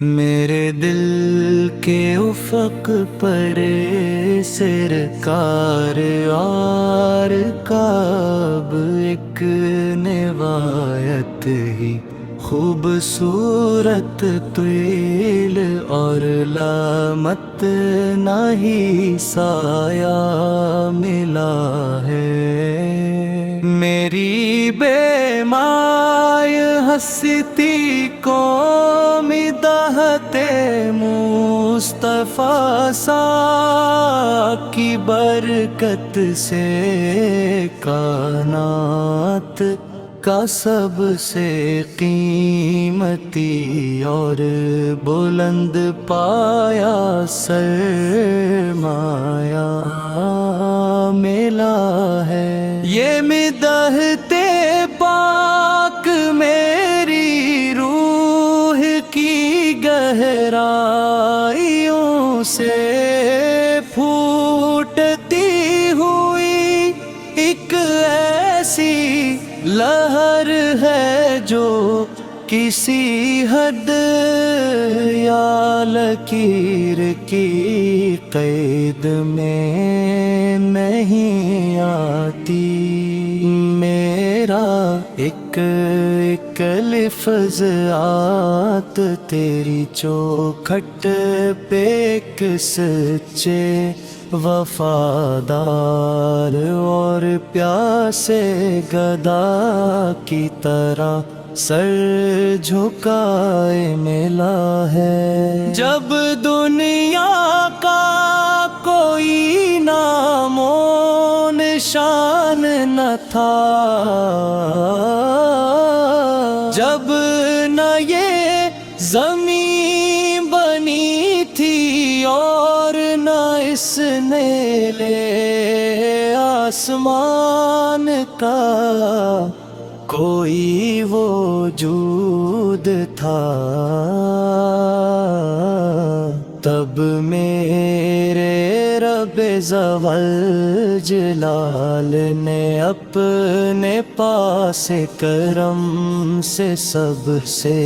میرے دل کے افق پر سرکار یار کا اب ایک نوایت ہی خوبصورت طویل اور لامت نہیں سایہ ملا ہے۔ میری بے مائے ہستی قوم دہتے مصطفیٰ سا کی برکت سے کائنات کا سب سے قیمتی اور بلند پایا سرمایہ ملا ہے۔ یہ مدحتے پاک میری روح کی گہرائیوں سے پھوٹتی ہوئی ایک ایسی لہر ہے جو کسی حد یا لکیر کی قید میں نہیں آتی۔ میرا ایک ایک لفظ آت تیری چوکھٹ پہ ایک سچے وفادار اور پیاسے گدا کی طرح سر جھکائے ملا ہے۔ جب دنیا کا کوئی نام و نشان نہ تھا، جب نہ یہ زمین بنی تھی اور نہ اس نے لے آسمان کا کوئی وجود تھا، تب میرے رب ذوال جلال نے اپنے پاس کرم سے سب سے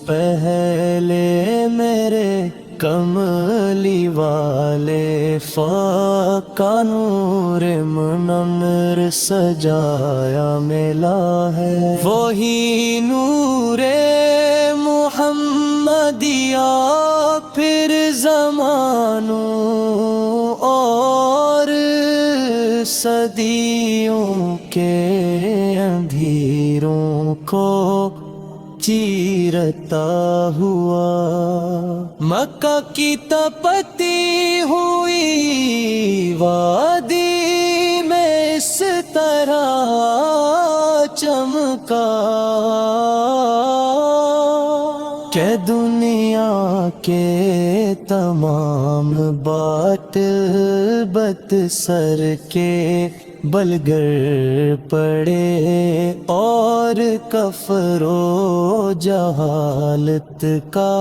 پہلے میرے کملی والے فاقہ نور منور سجایا ملا ہے۔ وہی نور محمدیہ پھر زمانوں اور صدیوں کے اندھیروں کو چیرتا ہوا، مکہ کی تپتی ہوئی وادی میں اس طرح چمکا کہ دنیا کے تمام باطل بت سر کے بلگر پڑے اور کفر و جہالت کا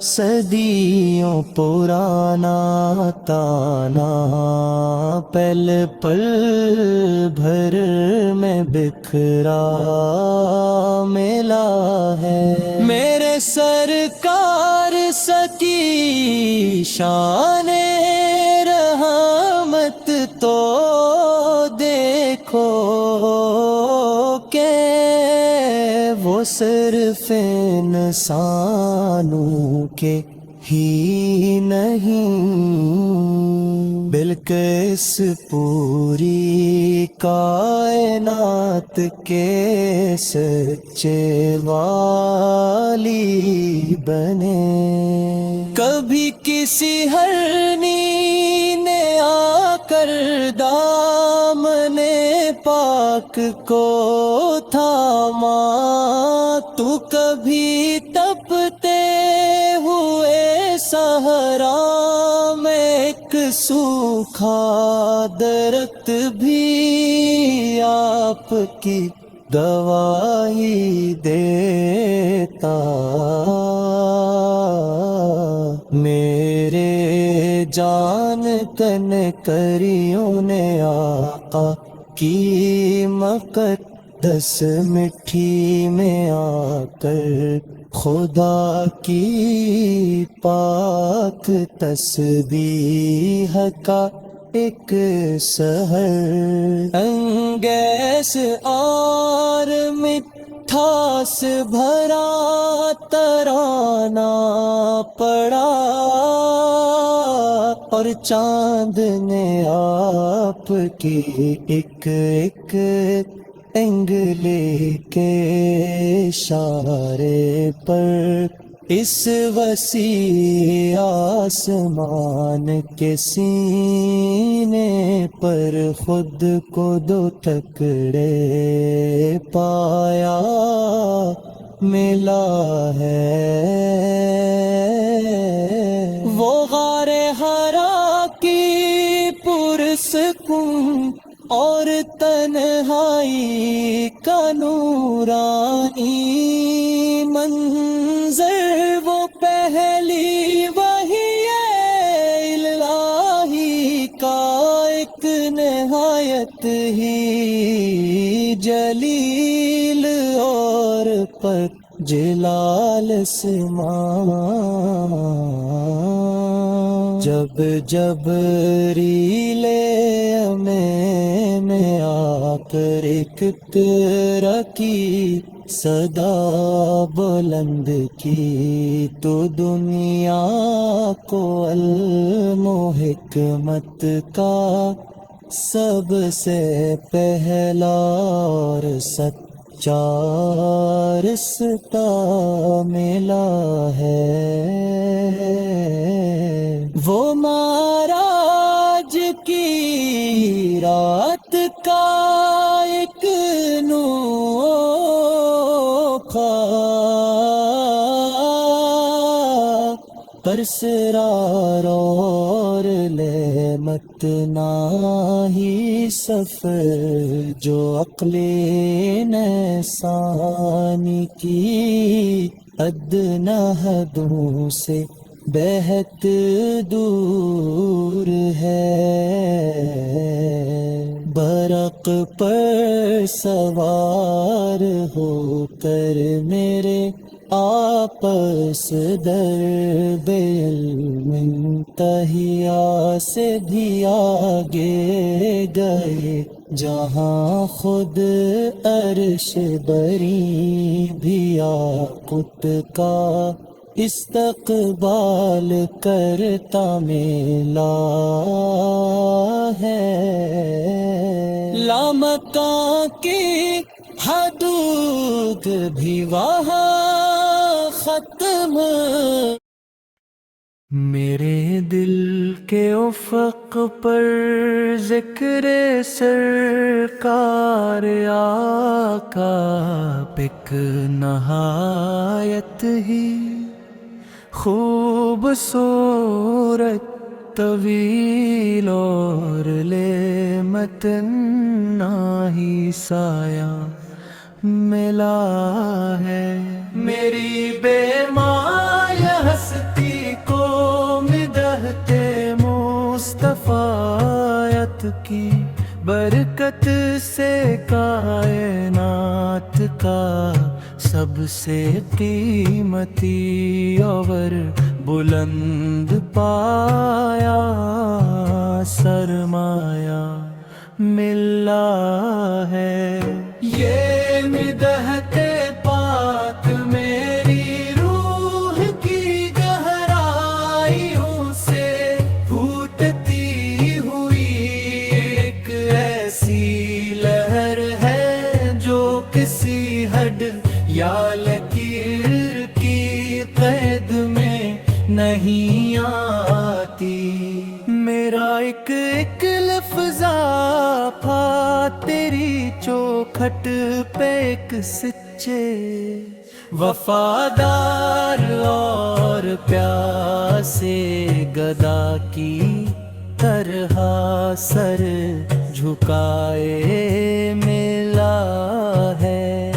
صدیوں پرانا تانا پل پل بھر میں بکھرا ملا ہے۔ میرے سرکار سکی شان رحمت تو دیکھو کہ وہ صرف انسانوں کے ہی نہیں بلکہ اس پوری کائنات کے سچے والی بنے۔ کبھی کسی ہرنی نے آ کر دامن پاک کو تھاما، تو کبھی تپتے ہوئے صحرا میں ایک سوکھا درخت بھی آپ کی گواہی دیتا۔ میرے جان کن کریوں نے آقا کی مقدس مٹھی میں آ کر خدا کی پاک تسبیح کا ایک سحر انگیس اور مٹھاس بھرا ترانہ پڑا، اور چاند نے آپ کی ایک ایک انگلی کے اشارے پر اس وسیع آسمان کے سینے پر خود کو دو ٹکڑے پایا ملا ہے۔ وہ غار حرا کی پرسکون اور تنہائی کا نورانی منظر، وہ پہلی وحی الہی کا ایک نہایت ہی جلیل اور پر جلال سما۔ جب جبریل میں آ کر ایک اقرا کی صدا بلند کی، تو دنیا کو علم و حکمت کا سب سے پہلا اور سچا رشتہ ملا ہے۔ وہ معراج کی رات کا ایک نوکھا پرسرار اور لامت ہی سفر، جو عقل انسانی کی ادنی حدوں سے بہت دور ہے۔ برق پر سوار ہو کر میرے آپس در علم انتہا سے بھی آگے گئے، جہاں خود عرش بری بھی یاقوت کا استقبال کرتا ملا ہے۔ لامکاں کی حدود بھی وہاں ختم، میرے دل کے افق پر ذکر سرکار آقا پک نہایت ہی خوبصورت طویل اور لامت ہی سایہ ملا ہے۔ میری بے مایہ ہستی کو مدحت مصطفیٰ کی برکت سے کائنات کا سب سے قیمتی اور بلند پایا سرمایہ ملا ہے۔ یہ مدحت پاک میری روح کی گہرائیوں سے پھوٹتی ہوئی ایک ایسی لہر ہے جو کسی حد یا لکیر کی قید میں نہیں آتی۔ میرا ایک ایک لفظ پھا تیری چوکھٹ پہ ایک سچے وفادار اور پیاسے گدا کی طرح سر جھکائے ملا ہے۔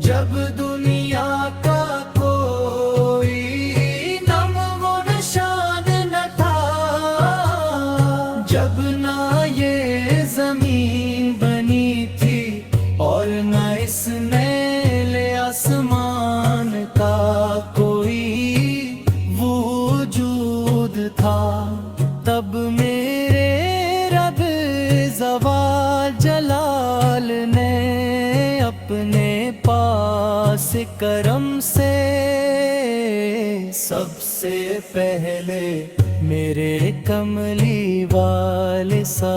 جب دنیا کا کوئی نام و نشان نہ تھا، جب نہ یہ زمین بنی تھی اور نہ اس میل آسمان کا تھا تب میرے رب زوال جلال نے اپنے پاس کرم سے سب سے پہلے میرے کملی والسا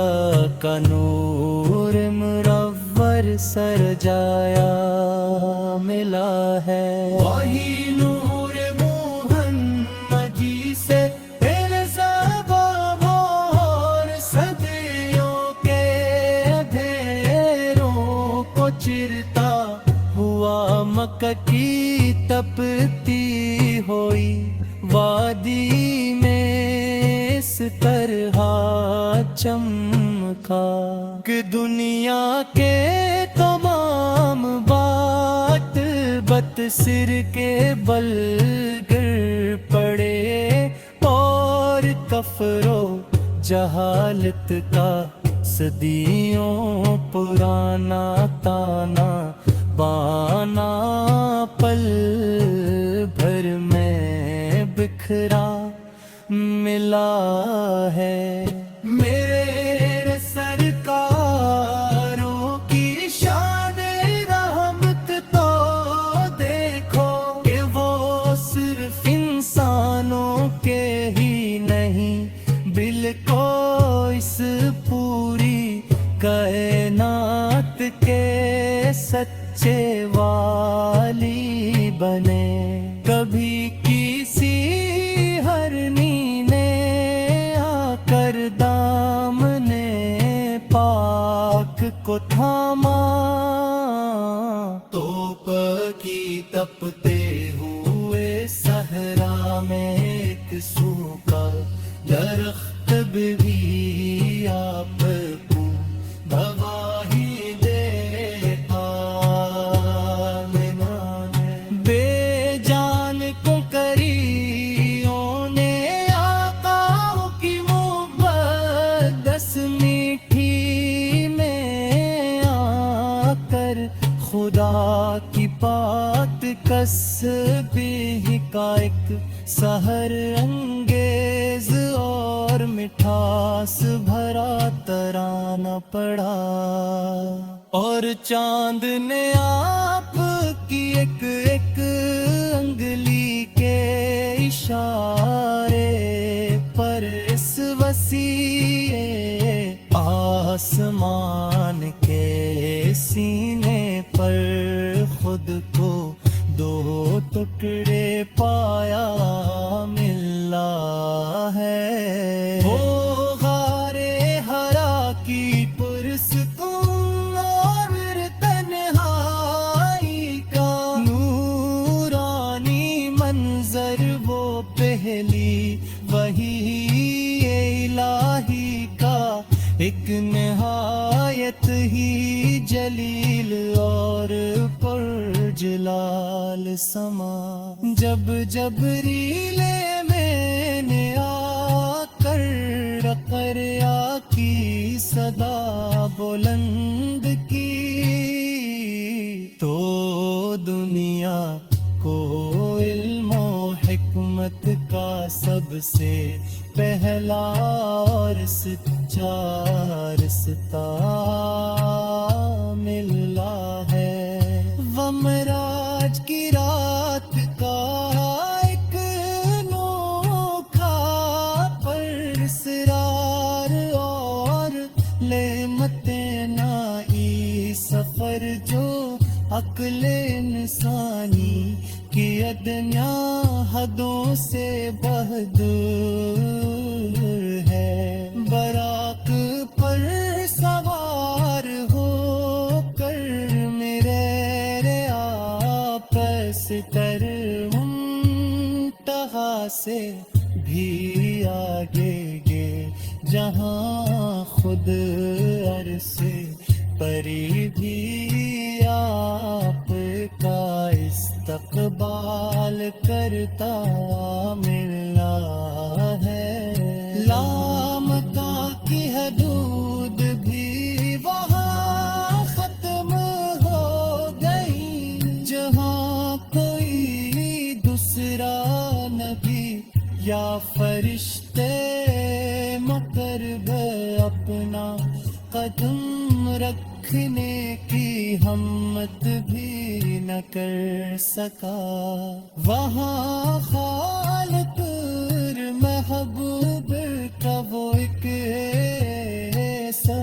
کا نور مرور سرجایا ملا ہے وہی نور محمدی سے اور صدیوں کے اندھیروں کو چرتا ہوا مکہ کی تپتی ہوئی وادی میں اس طرح چمکا کہ دنیا کے تمام بات بت سر کے بل گر پڑے اور کفر و جہالت کا صدیوں پرانا تانا بانا پل بھر میں بکھرا ملا ہے میرے سرکاروں کی شان رحمت تو دیکھو کہ وہ صرف انسانوں کے ہی نہیں بالکل اس پوری کائنات کے سچے والی بنے کبھی کسی ہرنی نے آ کر دامن پاک کو تھاما توپ کی تپتے ہوئے صحرا میں ایک سوکھا درخت بھی آپ کو گواہی دیتا بے جان کو کریوں نے آقا کی مقدس میٹھی میں آ کر خدا کی بات کس بھی کا ایک سحر انگیز اور مٹھاس بھرا ترانہ پڑھا اور چاند نے آپ کی ایک ایک انگلی کے اشارے پر اس وسیع آسمان کے سینے پر خود کو دو ٹکڑے پایا ملا ہے وہ غارے ہرا کی پرسکون اور تنہائی کا نورانی منظر وہ پہلی وحی الہی کا ایک نہایت ہی جلیل اور پرجلال سما جب جبریل میں نے آ کر رقیہ کی صدا بلند کی تو دنیا کو علم و حکمت کا سب سے پہلا اور سچا رشتہ ملا ہے ومراج کی رات کا ایک نوکھا پر اسرار اور نعمت نائی سفر جو عقل انسانی کی ادنیٰ حدوں سے بہت دور ہے براق پر سوار ہو کر میرے آپس تر منتہا سے بھی آگے گے جہاں خود عرصے پری بھی آپ کا استقبال کرتا ملا ہے لامکاں کی حدود بھی وہاں ختم ہو گئی جہاں کوئی دوسرا نبی یا فرشتے مکر گئے اپنا قدم رکھنے کی ہمت بھی نہ کر سکا. وہاں خالق محبوب کا وہ ایک ایسا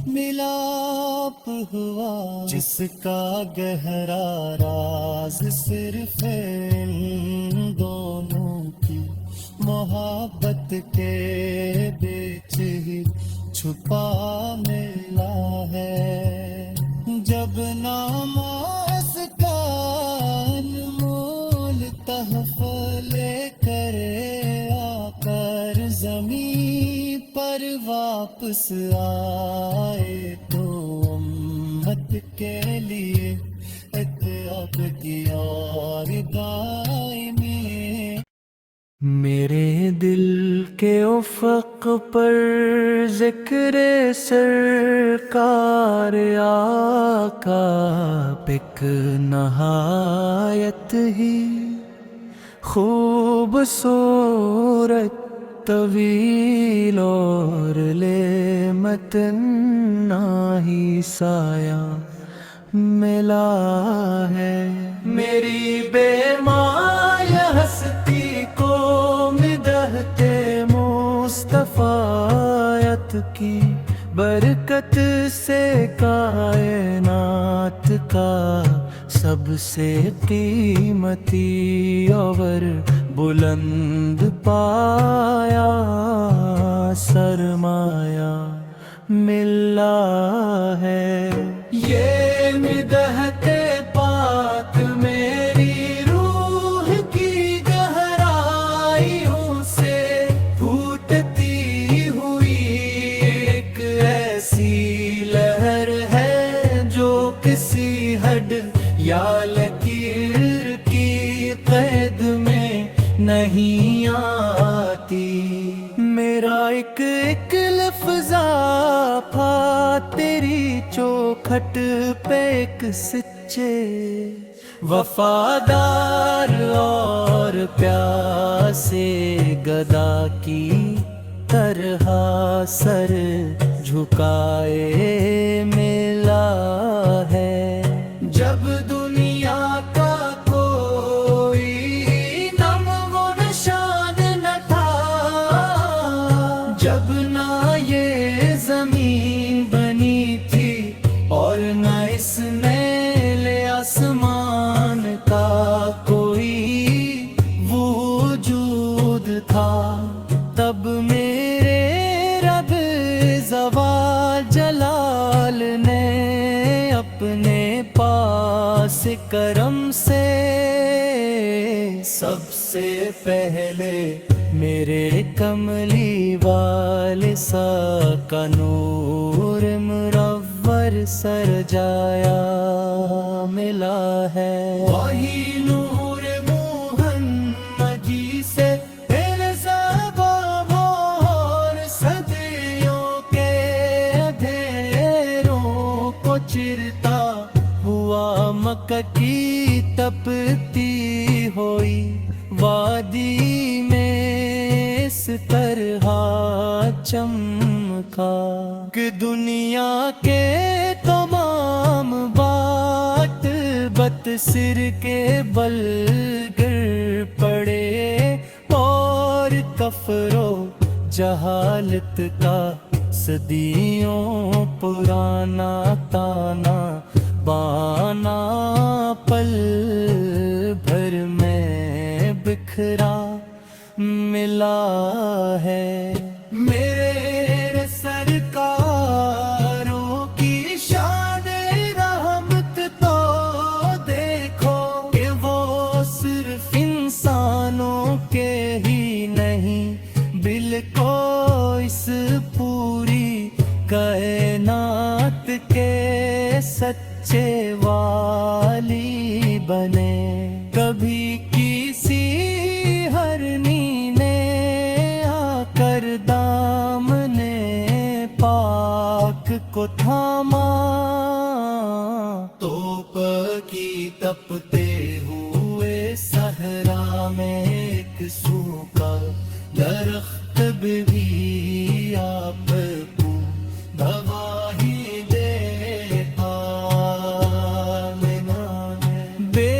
ملاپ ہوا جس کا گہرا راز صرف ان دونوں کی محبت کے بیچ ہی چھپا ملا ہے. جب ناموس کا انمول تحفہ لے کر آ کر زمین پر واپس آئے تو امت کے لیے اتعاب کی اور دائمی. میرے دل کے افق پر ذکر سرکار آقا ایک نہایت ہی خوبصورت طویل اور لے متنا ہی سایہ ملا ہے. میری بے مایہ ہستی کو مدحتے مصطفیٰ کی برکت سے کائنات کا سب سے قیمتی اور بلند پایا سرمایہ ملا ہے. یہ مدحت پاک میری روح کی گہرائیوں سے پھوٹتی ہوئی ایک ایسی لہر ہے جو کسی حد یا لکیر کی قید میں نہیں آتی. میرا ایک ایک لفظ پا تیری چوکھٹ پہ ایک سچے وفادار اور پیاسے گدا کی طرح سر جھکائے ملا ہے. جب دنیا کا کوئی نام و نشان نہ تھا، جب نہ یہ زمین بنی تھی اور نہ اس نیل آسمان کا کوئی وجود تھا، تب میرے رب زوال جلال نے اپنے پاس کرم سے سب سے پہلے میرے کملی والے سا کا نور مرور سرجایا ملا ہے. وہی نور محمدی سے اور صدیوں کے اندھیروں کو چرتا ہوا مکہ کی تپتی ہوئی وادی میں اس طرح چمکا کہ دنیا کے تمام بات بت سر کے بل گر پڑے اور کفر و جہالت کا صدیوں پرانا تانا بانا پل بھر میں بکھرا ملا ہے. میرے سرکاروں کی شان رحمت تو دیکھو کہ وہ صرف انسانوں کے ہی نہیں بالکل اس پوری کائنات کے سچے والی بنے. کبھی کسی ہرنی نے آ کر دامنے پاک کو تھاما توپ کی تپتے ہوئے صحرا میں ایک سو درخت بھی آپ کو گواہی دیتا بے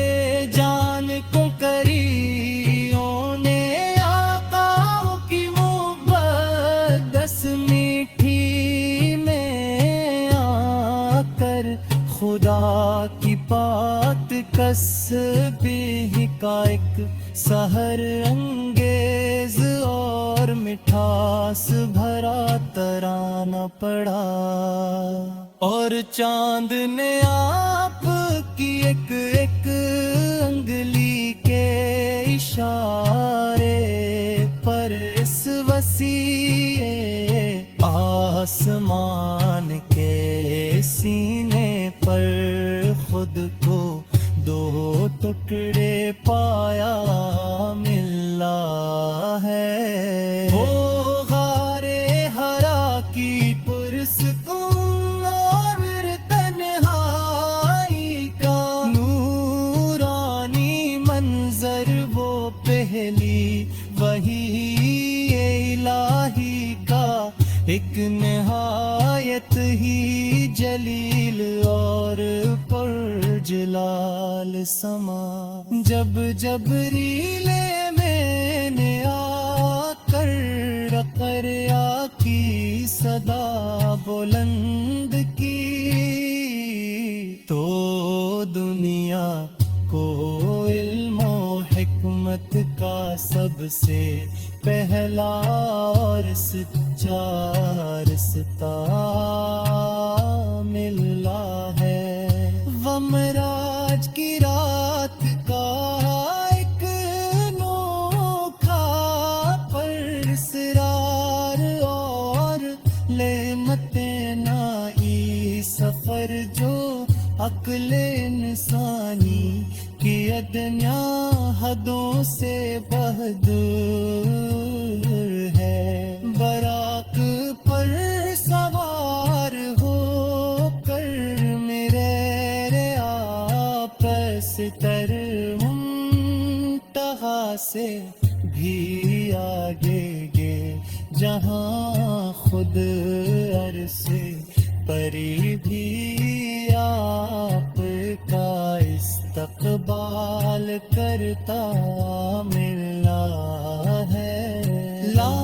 جان کو کریوں نے آقا کی مقدس میٹھی میں آ کر خدا کی بات کس بھی کا ایک سحر انگیز اور مٹھاس بھرا ترانہ پڑا، اور چاند نے آپ کی ایک ایک انگلی کے اشارے پر اس وسیع آسمان کے سینے پر خود کو دو ٹکڑے پایا ملا ہے۔ وہ غارِ حرا کی پرسکون اور تنہائی کا نورانی منظر، وہ پہلی وحی الہی کا ایک نہایت ہی جلیل اور پرجلال سما، جب جبریل میں نے آ کر رقیہ کی صدا بلند کی، تو دنیا کو علم و حکمت کا سب سے پہلا اور سچا رستہ ملا ہے۔ ومراج کی رات کا ایک انوکھا پر اسرار اور نعمت نائی سفر جو عقل انسانی کی ادنیٰ حدوں سے بہدور ہے، براق پر سوار ہو کر میرے آپس تر منتہا سے بھی آگے گے، جہاں خود عرصے پری بھی آپ کا استقبال کرتا ملا ہے۔ لا